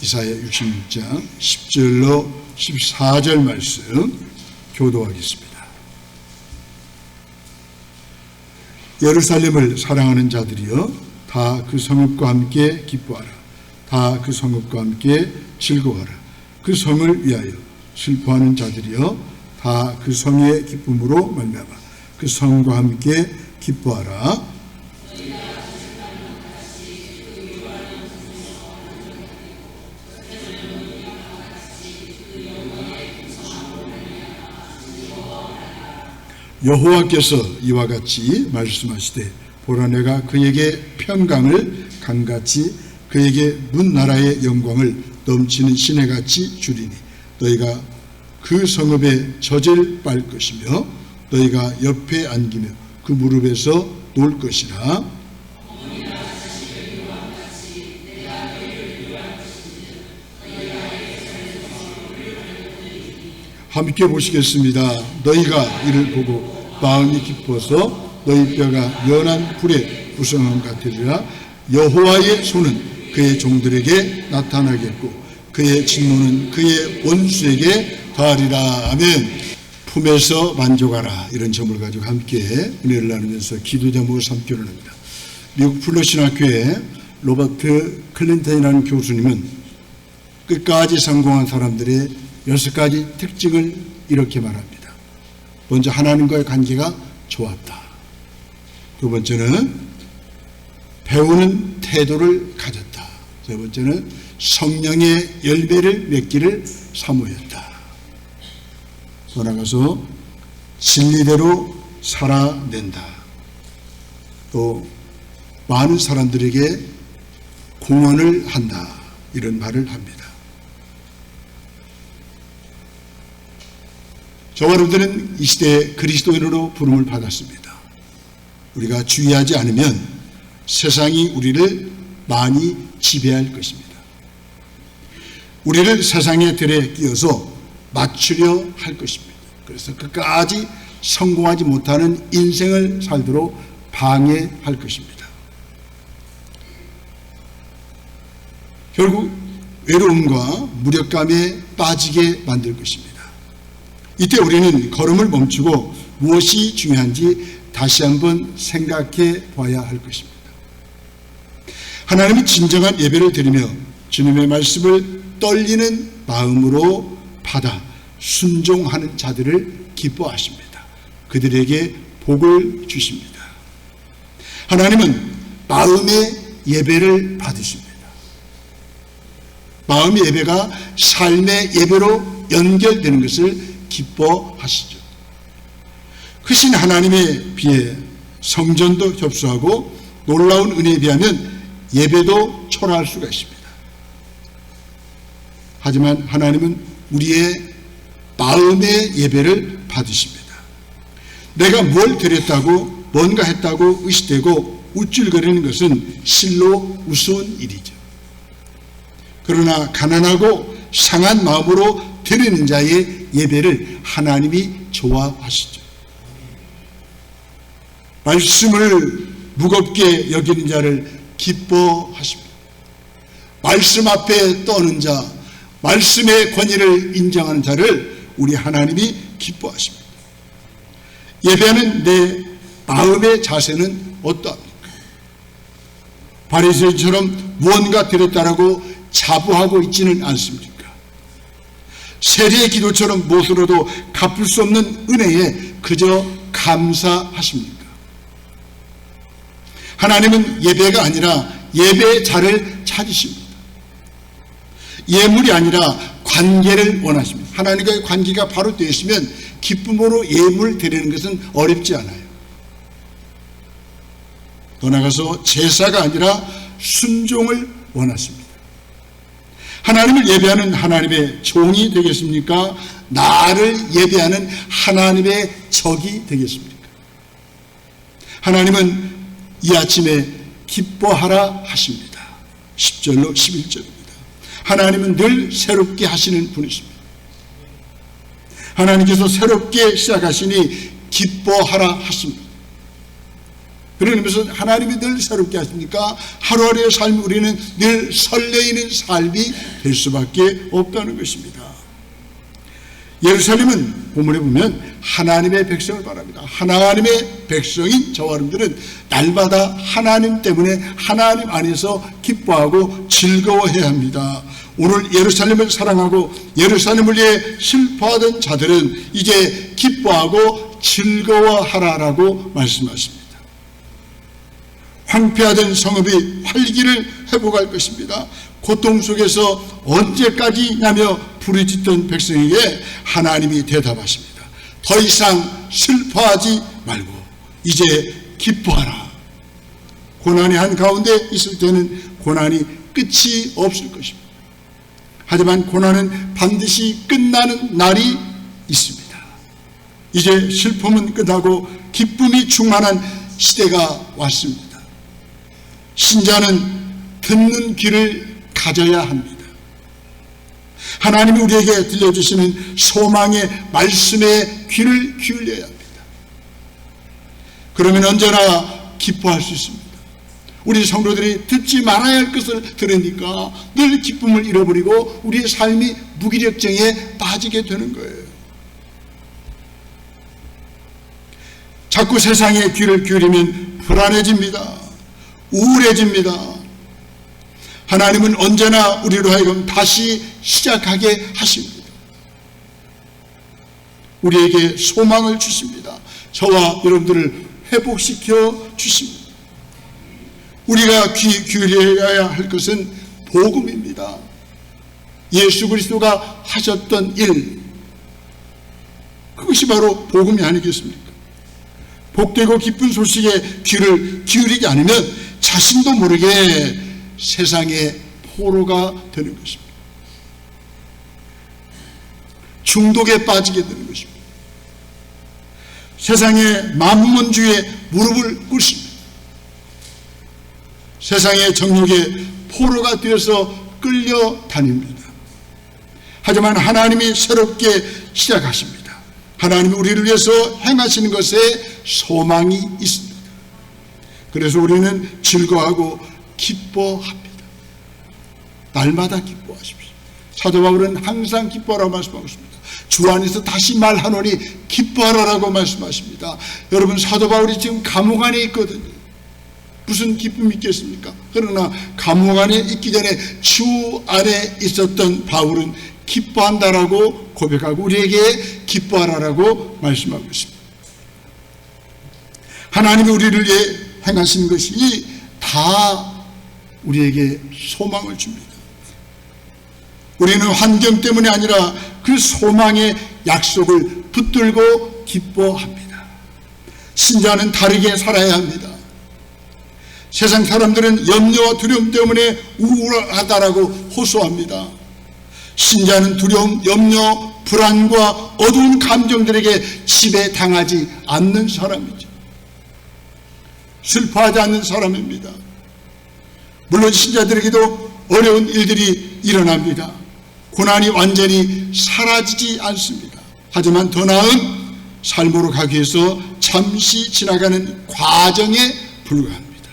이사야 66장 10절로 14절 말씀 교도하겠습니다. 예루살렘을 사랑하는 자들이여 다 그 성읍과 함께 기뻐하라. 다 그 성읍과 함께 즐거워하라. 그 성을 위하여 슬퍼하는 자들이여 다 그 성의 기쁨으로 말미암아 그 성과 함께 기뻐하라. 여호와께서 이와 같이 말씀하시되 보라 내가 그에게 평강을 강같이 그에게 문 나라의 영광을 넘치는 시내같이 주리니 너희가 그 성읍에 젖을 빨 것이며 너희가 옆에 안기며 그 무릎에서 놀 것이라. 함께 보시겠습니다. 너희가 이를 보고 마음이 기뻐서 너희 뼈가 연한 불에 부성함 같으리라. 여호와의 손은 그의 종들에게 나타나겠고 그의 진노는 그의 원수에게 더하리라. 아멘. 품에서 만족하라. 이런 점을 가지고 함께 은혜를 나누면서 기도 제목을 삼기로 합니다. 미국 플러신학교의 로버트 클린턴이라는 교수님은 끝까지 성공한 사람들의 6가지 특징을 이렇게 말합니다. 먼저 하나님과의 관계가 좋았다. 두 번째는 배우는 태도를 가졌다. 세 번째는 성령의 열매를 맺기를 사모했다. 더 나아가서 진리대로 살아낸다. 또 많은 사람들에게 공헌을 한다. 이런 말을 합니다. 저와 여러분들은 이 시대에 그리스도인으로 부름을 받았습니다. 우리가 주의하지 않으면 세상이 우리를 많이 지배할 것입니다. 우리를 세상의 틀에 끼워서 맞추려 할 것입니다. 그래서 끝까지 성공하지 못하는 인생을 살도록 방해할 것입니다. 결국 외로움과 무력감에 빠지게 만들 것입니다. 이때 우리는 걸음을 멈추고 무엇이 중요한지 다시 한번 생각해 봐야 할 것입니다. 하나님이 진정한 예배를 드리며 주님의 말씀을 떨리는 마음으로 받아 순종하는 자들을 기뻐하십니다. 그들에게 복을 주십니다. 하나님은 마음의 예배를 받으십니다. 마음의 예배가 삶의 예배로 연결되는 것을 기뻐하시죠. 크신 하나님에 비해 성전도 협소하고 놀라운 은혜에 비하면 예배도 초라할 수가 있습니다. 하지만 하나님은 우리의 마음의 예배를 받으십니다. 내가 뭘 드렸다고 뭔가 했다고 의식되고 우쭐거리는 것은 실로 우스운 일이죠. 그러나 가난하고 상한 마음으로 드리는 자의 예배를 하나님이 좋아하시죠. 말씀을 무겁게 여기는 자를 기뻐하십니다. 말씀 앞에 떠는 자, 말씀의 권위를 인정하는 자를 우리 하나님이 기뻐하십니다. 예배하는 내 마음의 자세는 어떠합니까? 바리새인처럼 무언가 드렸다라고 자부하고 있지는 않습니까? 세리의 기도처럼 무엇으로도 갚을 수 없는 은혜에 그저 감사하십니까? 하나님은 예배가 아니라 예배자를 찾으십니다. 예물이 아니라 관계를 원하십니다. 하나님과의 관계가 바로 되어 있으면 기쁨으로 예물 드리는 것은 어렵지 않아요. 더 나아가서 제사가 아니라 순종을 원하십니다. 하나님을 예배하는 하나님의 종이 되겠습니까? 나를 예배하는 하나님의 적이 되겠습니까? 하나님은 이 아침에 기뻐하라 하십니다. 10절로 11절입니다. 하나님은 늘 새롭게 하시는 분이십니다. 하나님께서 새롭게 시작하시니 기뻐하라 하십니다. 그런 의미에서 하나님이 늘 새롭게 하십니까? 하루하루의 삶 우리는 늘 설레이는 삶이 될 수밖에 없다는 것입니다. 예루살렘은 본문에 보면 하나님의 백성을 말합니다. 하나님의 백성인 저와 여러분들은 날마다 하나님 때문에 하나님 안에서 기뻐하고 즐거워해야 합니다. 오늘 예루살렘을 사랑하고 예루살렘을 위해 슬퍼하던 자들은 이제 기뻐하고 즐거워하라라고 말씀하십니다. 황폐하던 성읍이 활기를 회복할 것입니다. 고통 속에서 언제까지냐며 부르짖던 백성에게 하나님이 대답하십니다. 더 이상 슬퍼하지 말고 이제 기뻐하라. 고난의 한가운데 있을 때는 고난이 끝이 없을 것입니다. 하지만 고난은 반드시 끝나는 날이 있습니다. 이제 슬픔은 끝나고 기쁨이 충만한 시대가 왔습니다. 신자는 듣는 귀를 가져야 합니다. 하나님이 우리에게 들려주시는 소망의 말씀에 귀를 기울여야 합니다. 그러면 언제나 기뻐할 수 있습니다. 우리 성도들이 듣지 말아야 할 것을 들으니까 늘 기쁨을 잃어버리고 우리의 삶이 무기력증에 빠지게 되는 거예요. 자꾸 세상에 귀를 기울이면 불안해집니다. 우울해집니다. 하나님은 언제나 우리로 하여금 다시 시작하게 하십니다. 우리에게 소망을 주십니다. 저와 여러분들을 회복시켜 주십니다. 우리가 귀 기울여야 할 것은 복음입니다. 예수 그리스도가 하셨던 일, 그것이 바로 복음이 아니겠습니까? 복되고 기쁜 소식에 귀를 기울이지 않으면 자신도 모르게 세상의 포로가 되는 것입니다. 중독에 빠지게 되는 것입니다. 세상의 만문주의에 무릎을 꿇습니다. 세상의 정욕에 포로가 되어서 끌려다닙니다. 하지만 하나님이 새롭게 시작하십니다. 하나님이 우리를 위해서 행하시는 것에 소망이 있습니다. 그래서 우리는 즐거워하고 기뻐합니다. 날마다 기뻐하십시오. 사도 바울은 항상 기뻐하라고 말씀하고 있습니다. 주 안에서 다시 말하노니 기뻐하라고 말씀하십니다. 여러분, 사도 바울이 지금 감옥 안에 있거든요. 무슨 기쁨이 있겠습니까? 그러나 감옥 안에 있기 전에 주 안에 있었던 바울은 기뻐한다라고 고백하고 우리에게 기뻐하라고 말씀하고 있습니다. 하나님이 우리를 위해 행하신 것이 다 우리에게 소망을 줍니다. 우리는 환경 때문이 아니라 그 소망의 약속을 붙들고 기뻐합니다. 신자는 다르게 살아야 합니다. 세상 사람들은 염려와 두려움 때문에 우울하다라고 호소합니다. 신자는 두려움, 염려, 불안과 어두운 감정들에게 지배당하지 않는 사람이죠. 슬퍼하지 않는 사람입니다. 물론 신자들에게도 어려운 일들이 일어납니다. 고난이 완전히 사라지지 않습니다. 하지만 더 나은 삶으로 가기 위해서 잠시 지나가는 과정에 불과합니다.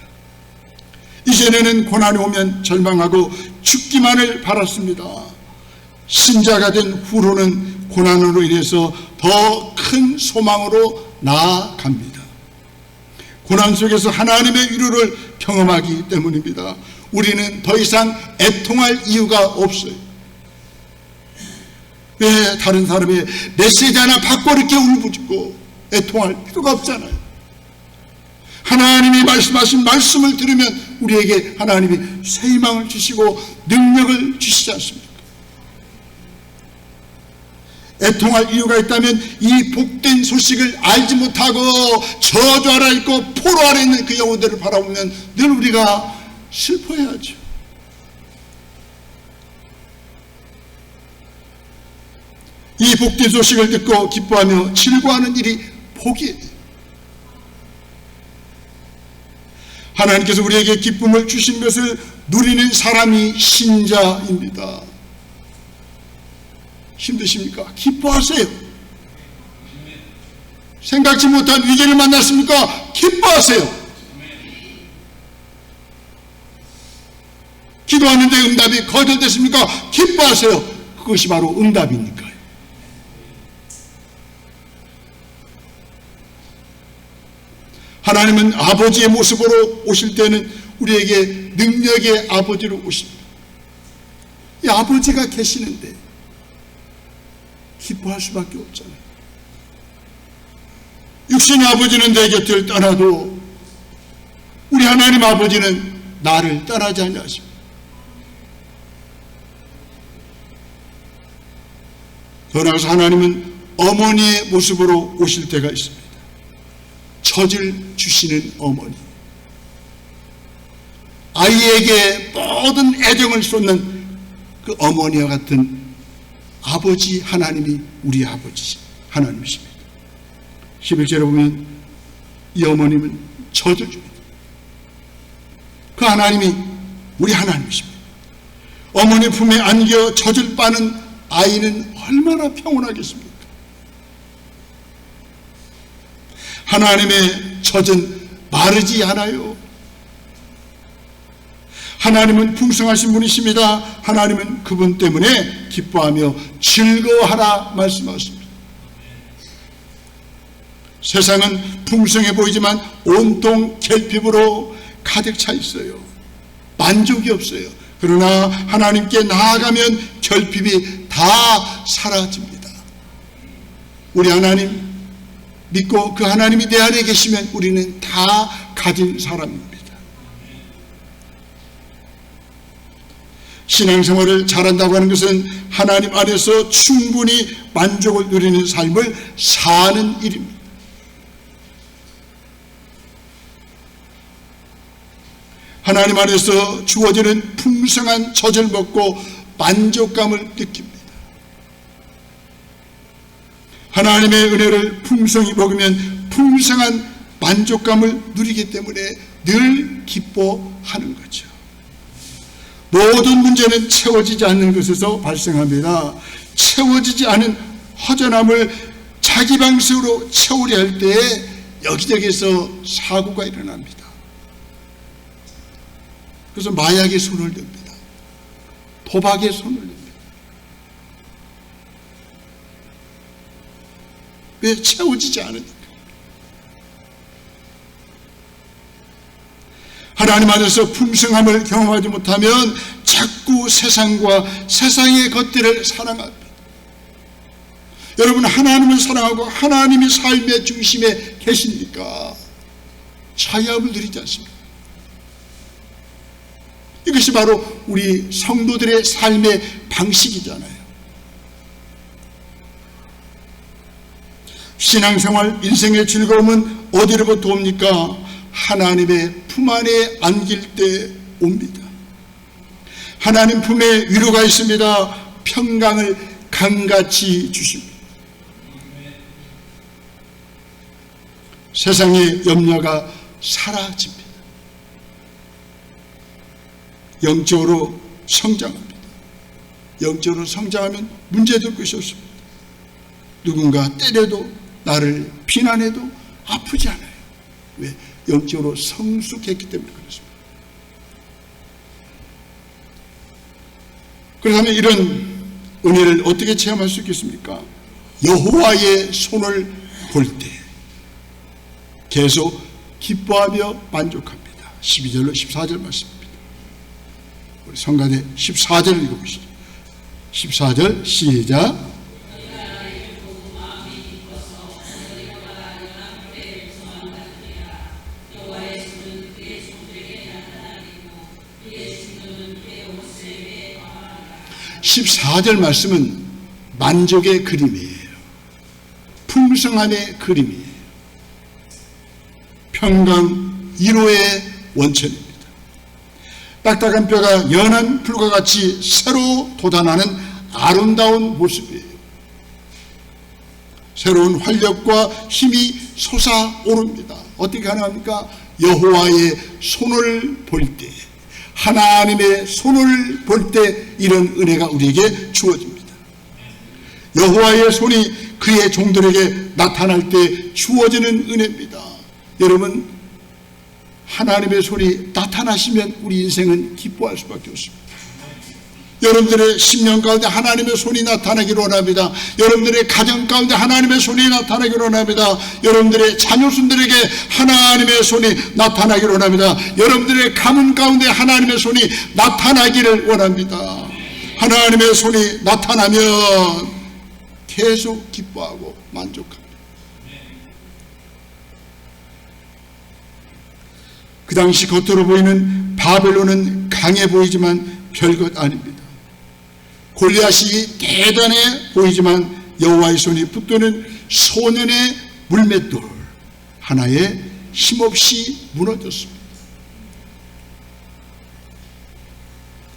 이전에는 고난이 오면 절망하고 죽기만을 바랐습니다. 신자가 된 후로는 고난으로 인해서 더 큰 소망으로 나아갑니다. 고난 속에서 하나님의 위로를 경험하기 때문입니다. 우리는 더 이상 애통할 이유가 없어요. 왜 다른 사람의 메시지 하나 받고 이렇게 울부짖고 애통할 필요가 없잖아요. 하나님이 말씀하신 말씀을 들으면 우리에게 하나님이 새 희망을 주시고 능력을 주시지 않습니까? 애통할 이유가 있다면 이 복된 소식을 알지 못하고 저주 아래 있고 포로 아래 있는 그 영혼들을 바라보면 늘 우리가 슬퍼해야죠. 이 복된 소식을 듣고 기뻐하며 즐거워하는 일이 복이에요. 하나님께서 우리에게 기쁨을 주신 것을 누리는 사람이 신자입니다. 힘드십니까? 기뻐하세요. 생각지 못한 위기를 만났습니까? 기뻐하세요. 기도하는데 응답이 거절됐습니까? 기뻐하세요. 그것이 바로 응답이니까요. 하나님은 아버지의 모습으로 오실 때는 우리에게 능력의 아버지로 오십니다. 이 아버지가 계시는데 기뻐할 수밖에 없잖아요. 육신의 아버지는 내 곁을 떠나도 우리 하나님 아버지는 나를 떠나지 아니하십니다. 더 나아가서 하나님은 어머니의 모습으로 오실 때가 있습니다. 젖을 주시는 어머니, 아이에게 모든 애정을 쏟는 그 어머니와 같은 아버지 하나님이 우리 아버지 하나님이십니다. 11절에 보면 이 어머님은 젖을 줍니다. 그 하나님이 우리 하나님이십니다. 어머니 품에 안겨 젖을 빠는 아이는 얼마나 평온하겠습니까? 하나님의 젖은 마르지 않아요. 하나님은 풍성하신 분이십니다. 하나님은 그분 때문에 기뻐하며 즐거워하라 말씀하십니다. 세상은 풍성해 보이지만 온통 결핍으로 가득 차 있어요. 만족이 없어요. 그러나 하나님께 나아가면 결핍이 다 사라집니다. 우리 하나님 믿고 그 하나님이 내 안에 계시면 우리는 다 가진 사람입니다. 신앙생활을 잘한다고 하는 것은 하나님 안에서 충분히 만족을 누리는 삶을 사는 일입니다. 하나님 안에서 주어지는 풍성한 젖을 먹고 만족감을 느낍니다. 하나님의 은혜를 풍성히 먹으면 풍성한 만족감을 누리기 때문에 늘 기뻐하는 거죠. 모든 문제는 채워지지 않는 것에서 발생합니다. 채워지지 않은 허전함을 자기 방식으로 채우려 할 때에 여기저기서 사고가 일어납니다. 그래서 마약에 손을 댑니다. 도박에 손을 댑니다. 왜? 채워지지 않으니까. 하나님 안에서 풍성함을 경험하지 못하면 자꾸 세상과 세상의 것들을 사랑합니다. 여러분, 하나님을 사랑하고 하나님이 삶의 중심에 계십니까? 자유함을 누리지 않습니다. 이것이 바로 우리 성도들의 삶의 방식이잖아요. 신앙생활, 인생의 즐거움은 어디로부터 옵니까? 하나님의 품 안에 안길 때 옵니다. 하나님 품에 위로가 있습니다. 평강을 강같이 주십니다. 세상의 염려가 사라집니다. 영적으로 성장합니다. 영적으로 성장하면 문제될 것이 없습니다. 누군가 때려도 나를 비난해도 아프지 않아요. 왜? 영적으로 성숙했기 때문에 그렇습니다. 그렇다면 이런 은혜를 어떻게 체험할 수 있겠습니까? 여호와의 손을 볼 때 계속 기뻐하며 만족합니다. 12절로 14절 말씀입니다. 우리 성가대 14절 읽어보시죠. 14절 시작. (14절) 말씀은 만족의 그림이에요. 풍성함의 그림이에요. 평강, 위로의 원천입니다. 딱딱한 뼈가 연한 풀과 같이 새로 돋아나는 아름다운 모습이에요. 새로운 활력과 힘이 솟아오릅니다. 어떻게 가능합니까? 여호와의 손을 볼 때, 하나님의 손을 볼 때 이런 은혜가 우리에게 주어집니다. 여호와의 손이 그의 종들에게 나타날 때 주어지는 은혜입니다. 여러분, 하나님의 손이 나타나시면 우리 인생은 기뻐할 수밖에 없습니다. 여러분들의 심령 가운데 하나님의 손이 나타나기를 원합니다. 여러분들의 가정 가운데 하나님의 손이 나타나기를 원합니다. 여러분들의 자녀순들에게 하나님의 손이 나타나기를 원합니다. 여러분들의 가문 가운데 하나님의 손이 나타나기를 원합니다. 하나님의 손이 나타나면 계속 기뻐하고 만족합니다. 그 당시 겉으로 보이는 바벨론은 강해 보이지만 별것 아닙니다. 골리앗이 대단해 보이지만 여호와의 손이 붙드는 소년의 물맷돌 하나에 힘없이 무너졌습니다.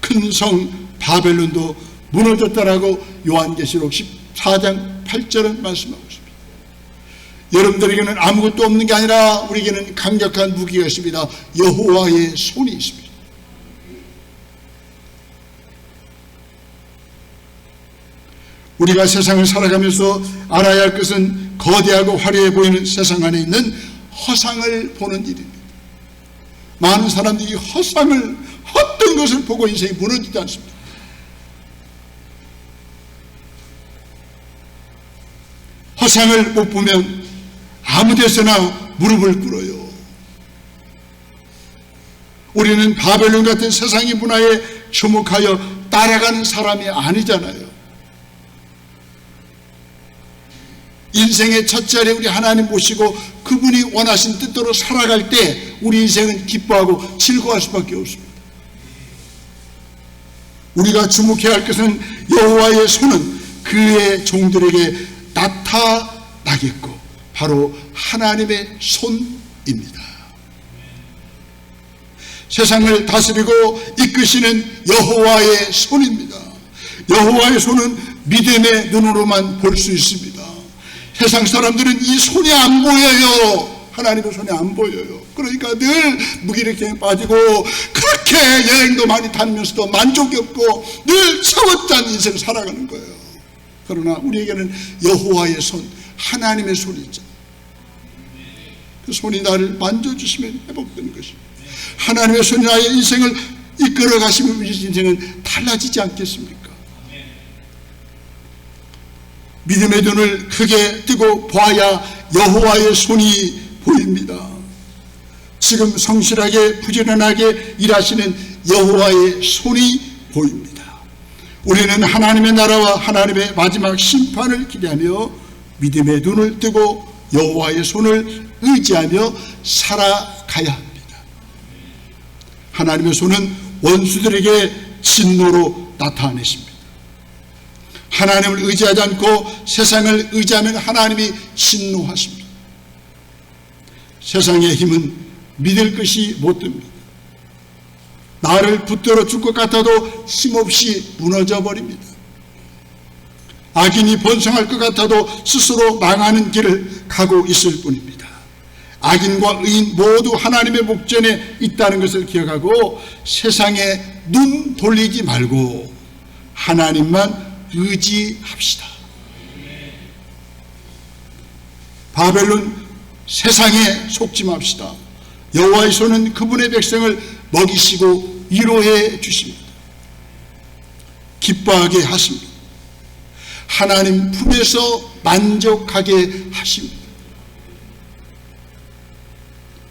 큰 성 바벨론도 무너졌다라고 요한계시록 14장 8절은 말씀하고 있습니다. 여러분들에게는 아무것도 없는 게 아니라 우리에게는 강력한 무기가 있습니다. 여호와의 손이 있습니다. 우리가 세상을 살아가면서 알아야 할 것은 거대하고 화려해 보이는 세상 안에 있는 허상을 보는 일입니다. 많은 사람들이 헛된 것을 보고 인생이 무너지지 않습니다. 허상을 못 보면 아무 데서나 무릎을 꿇어요. 우리는 바벨론 같은 세상의 문화에 주목하여 따라가는 사람이 아니잖아요. 인생의 첫 자리에 우리 하나님 모시고 그분이 원하신 뜻대로 살아갈 때 우리 인생은 기뻐하고 즐거워할 수밖에 없습니다. 우리가 주목해야 할 것은 여호와의 손은 그의 종들에게 나타나겠고 바로 하나님의 손입니다. 세상을 다스리고 이끄시는 여호와의 손입니다. 여호와의 손은 믿음의 눈으로만 볼 수 있습니다. 세상 사람들은 이 손이 안 보여요. 하나님의 손이 안 보여요. 그러니까 늘 무기력증에 빠지고 그렇게 여행도 많이 다니면서도 만족이 없고 늘 차원짠 인생을 살아가는 거예요. 그러나 우리에게는 여호와의 손, 하나님의 손이 있잖아요. 그 손이 나를 만져주시면 회복되는 것입니다. 하나님의 손이 나의 인생을 이끌어 가시면 우리 인생은 달라지지 않겠습니까? 믿음의 눈을 크게 뜨고 보아야 여호와의 손이 보입니다. 지금 성실하게 부지런하게 일하시는 여호와의 손이 보입니다. 우리는 하나님의 나라와 하나님의 마지막 심판을 기대하며 믿음의 눈을 뜨고 여호와의 손을 의지하며 살아가야 합니다. 하나님의 손은 원수들에게 진노로 나타내십니다. 하나님을 의지하지 않고 세상을 의지하면 하나님이 진노하십니다. 세상의 힘은 믿을 것이 못 됩니다. 나를 붙들어 줄 것 같아도 힘없이 무너져 버립니다. 악인이 번성할 것 같아도 스스로 망하는 길을 가고 있을 뿐입니다. 악인과 의인 모두 하나님의 목전에 있다는 것을 기억하고 세상에 눈 돌리지 말고 하나님만 의지합시다. 바벨론 세상에 속지 맙시다. 여호와의 손은 그분의 백성을 먹이시고 위로해 주십니다. 기뻐하게 하십니다. 하나님 품에서 만족하게 하십니다.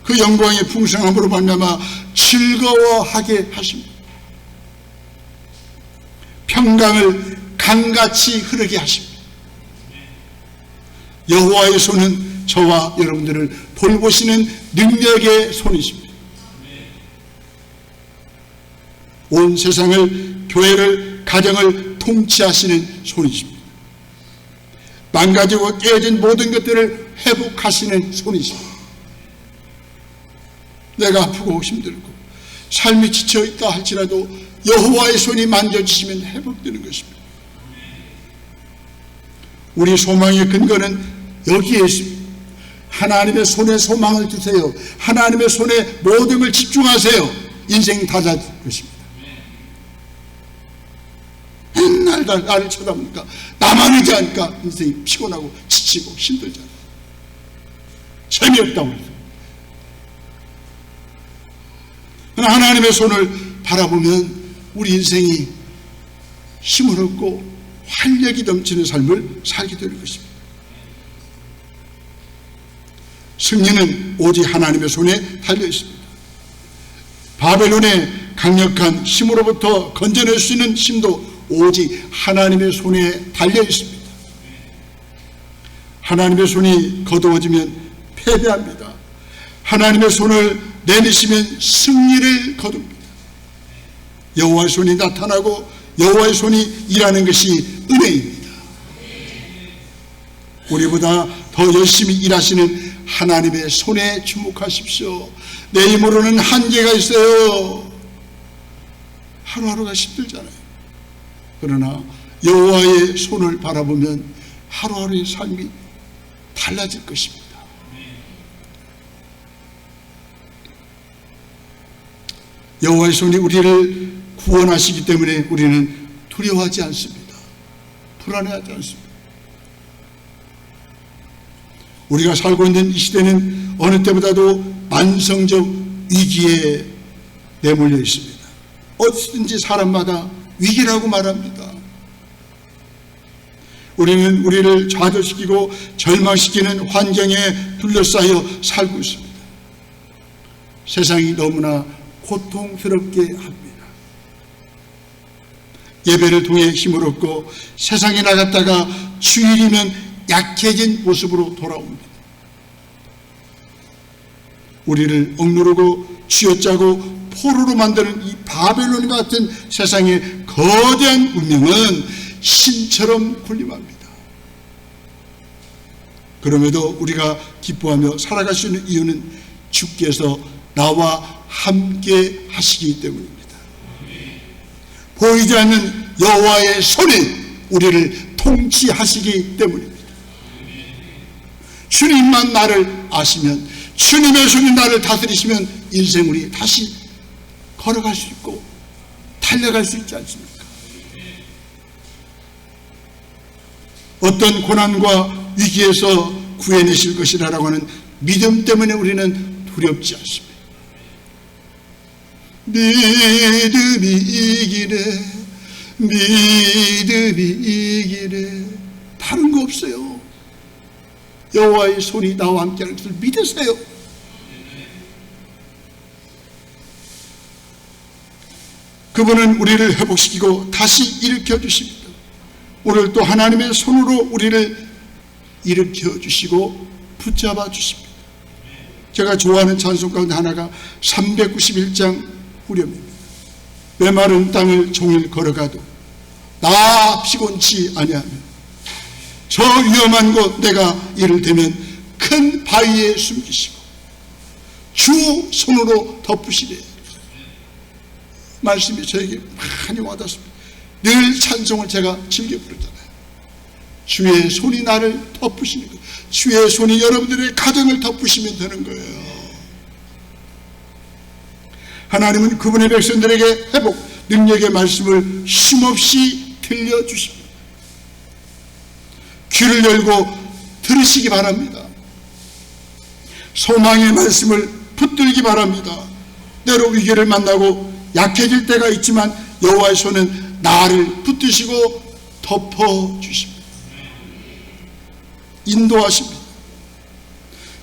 그 영광의 풍성함으로 말미암아 즐거워하게 하십니다. 평강을 강같이 흐르게 하십니다. 여호와의 손은 저와 여러분들을 돌보시는 능력의 손이십니다. 온 세상을, 교회를, 가정을 통치하시는 손이십니다. 망가지고 깨진 모든 것들을 회복하시는 손이십니다. 내가 아프고 힘들고 삶이 지쳐있다 할지라도 여호와의 손이 만져주시면 회복되는 것입니다. 우리 소망의 근거는 여기에 있습니다. 하나님의 손에 소망을 두세요. 하나님의 손에 모든 걸 집중하세요. 인생 달라질 것입니다. 맨날 나를 쳐다보니까 나만 의지하니까 인생이 피곤하고 지치고 힘들잖아요. 재미없다고 해서 하나님의 손을 바라보면 우리 인생이 힘을 얻고 활력이 넘치는 삶을 살게 되는 것입니다. 승리는 오직 하나님의 손에 달려 있습니다. 바벨론의 강력한 힘으로부터 건져낼 수 있는 힘도 오직 하나님의 손에 달려 있습니다. 하나님의 손이 거두어지면 패배합니다. 하나님의 손을 내미시면 승리를 거둡니다. 여호와의 손이 나타나고 여호와의 손이 일하는 것이 은혜입니다. 우리보다 더 열심히 일하시는 하나님의 손에 주목하십시오. 내 힘으로는 한계가 있어요. 하루하루가 힘들잖아요. 그러나 여호와의 손을 바라보면 하루하루의 삶이 달라질 것입니다. 여호와의 손이 우리를 구원하시기 때문에 우리는 두려워하지 않습니다. 불안해하지 않습니다. 우리가 살고 있는 이 시대는 어느 때보다도 만성적 위기에 내몰려 있습니다. 어디든지 사람마다 위기라고 말합니다. 우리는 우리를 좌절시키고 절망시키는 환경에 둘러싸여 살고 있습니다. 세상이 너무나 고통스럽게 합니다. 예배를 통해 힘을 얻고 세상에 나갔다가 주일이면 약해진 모습으로 돌아옵니다. 우리를 억누르고 쥐어짜고 포로로 만드는 이 바벨론 같은 세상의 거대한 운명은 신처럼 군림합니다. 그럼에도 우리가 기뻐하며 살아갈 수 있는 이유는 주께서 나와 함께 하시기 때문입니다. 보이지 않는 여호와의 손이 우리를 통치하시기 때문입니다. 주님만 나를 아시면, 주님의 손이 나를 다스리시면 인생 우리 다시 걸어갈 수 있고 달려갈 수 있지 않습니까? 어떤 고난과 위기에서 구해내실 것이라고 하는 믿음 때문에 우리는 두렵지 않습니다. 믿음이 이기네, 믿음이 이기네. 다른 거 없어요. 여호와의 손이 나와 함께하는 것을 믿으세요. 그분은 우리를 회복시키고 다시 일으켜 주십니다. 오늘 또 하나님의 손으로 우리를 일으켜 주시고 붙잡아 주십니다. 제가 좋아하는 찬송 가운데 하나가 391장 후렴입니다. 메마른 땅을 종일 걸어가도 나 피곤치 아니하며 저 위험한 곳 내가 이를테면 큰 바위에 숨기시고 주 손으로 덮으시되, 말씀이 저에게 많이 와닿습니다. 늘 찬송을 제가 즐겨 부르잖아요. 주의 손이 나를 덮으시는 거예요. 주의 손이 여러분들의 가정을 덮으시면 되는 거예요. 하나님은 그분의 백성들에게 회복, 능력의 말씀을 쉼없이 들려주십니다. 귀를 열고 들으시기 바랍니다. 소망의 말씀을 붙들기 바랍니다. 때로 위기를 만나고 약해질 때가 있지만 여호와의 손은 나를 붙드시고 덮어주십니다. 인도하십니다.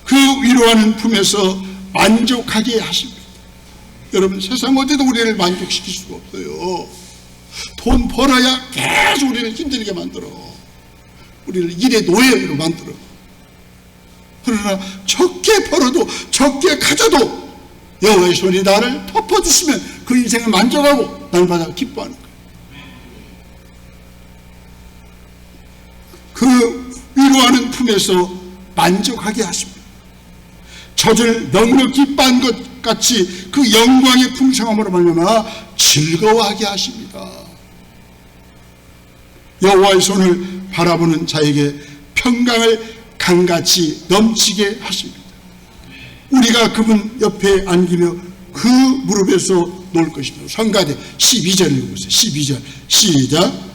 그 위로하는 품에서 만족하게 하십니다. 여러분, 세상 어디도 우리를 만족시킬 수가 없어요. 돈 벌어야 계속 우리를 힘들게 만들어. 우리를 일의 노예로 만들어. 그러나 적게 벌어도 적게 가져도 여호와의 손이 나를 덮어주시면 그 인생을 만족하고 날마다 기뻐하는 거예요. 그 위로하는 품에서 만족하게 하십니다. 젖을 넉넉히 빤 것 같이 그 영광의 풍성함으로 말미암아 즐거워하게 하십니다. 여호와의 손을 바라보는 자에게 평강을 강같이 넘치게 하십니다. 우리가 그분 옆에 안기며 그 무릎에서 놓을 것입니다. 성가대 12절 읽어보세요. 12절 시작.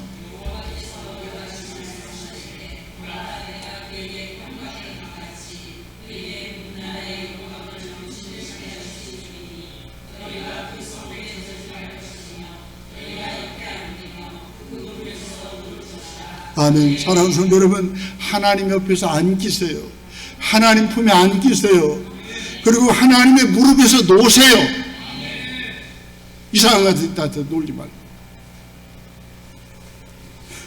아멘. 사랑하는 성도 여러분, 하나님 옆에서 안기세요. 하나님 품에 안기세요. 그리고 하나님의 무릎에서 놓으세요. 이상한 것 같아 놀지 말고.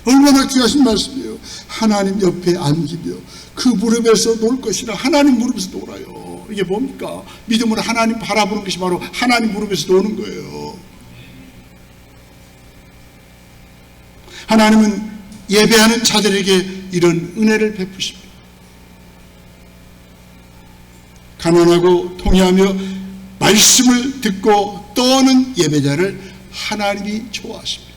얼마나 귀하신 말씀이에요. 하나님 옆에 안기며 그 무릎에서 놓을 것이라. 하나님 무릎에서 놀아요. 이게 뭡니까? 믿음으로 하나님 바라보는 것이 바로 하나님 무릎에서 노는 거예요. 하나님은 예배하는 자들에게 이런 은혜를 베푸십니다. 가난하고 통회하며 말씀을 듣고 떠오는 예배자를 하나님이 좋아하십니다.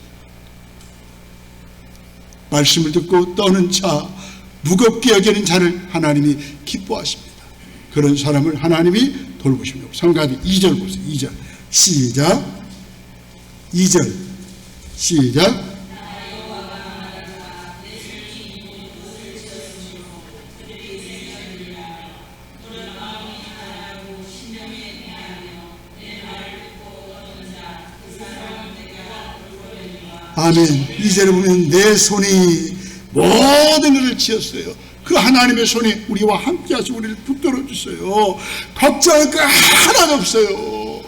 말씀을 듣고 떠는 자, 무겁게 여기는 자를 하나님이 기뻐하십니다. 그런 사람을 하나님이 돌보십니다. 성가대 2절 보세요. 2절 시작. 2절 시작. 아멘. 2절에 보면 내 손이 모든 일을 지었어요. 그 하나님의 손이 우리와 함께 하시고 우리를 붙들어 주세요. 걱정할 거 하나도 없어요.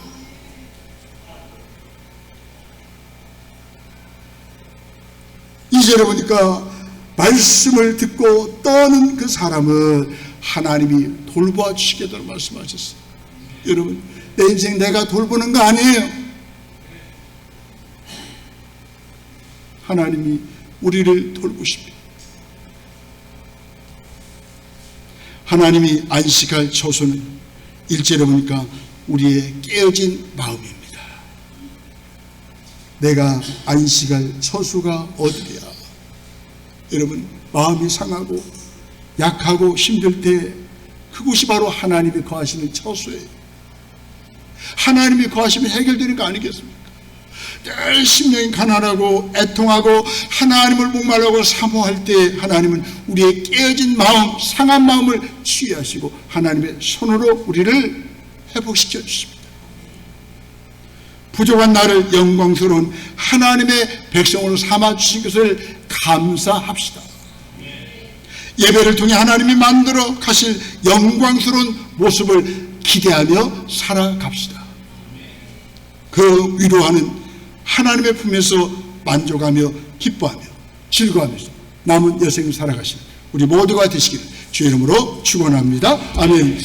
이 절에 보니까 말씀을 듣고 떠는 그 사람을 하나님이 돌보아 주시겠다고 말씀하셨어요. 여러분, 내 인생 내가 돌보는 거 아니에요. 하나님이 우리를 돌보십니다. 하나님이 안식할 처소는 1절에 보니까 우리의 깨어진 마음입니다. 내가 안식할 처소가 어디야? 여러분, 마음이 상하고 약하고 힘들 때 그곳이 바로 하나님이 거하시는 처소예요. 하나님이 거하시면 해결되는 거 아니겠습니까? 늘 심령이 가난하고 애통하고 하나님을 목말라고 사모할 때 하나님은 우리의 깨어진 마음, 상한 마음을 치유하시고 하나님의 손으로 우리를 회복시켜 주십니다. 부족한 나를 영광스러운 하나님의 백성으로 삼아주신 것을 감사합시다. 예배를 통해 하나님이 만들어 가실 영광스러운 모습을 기대하며 살아갑시다. 그 위로하는 하나님의 품에서 만족하며 기뻐하며 즐거워하면서 남은 여생을 살아가시는 우리 모두가 되시기를 주의 이름으로 축원합니다. 아멘.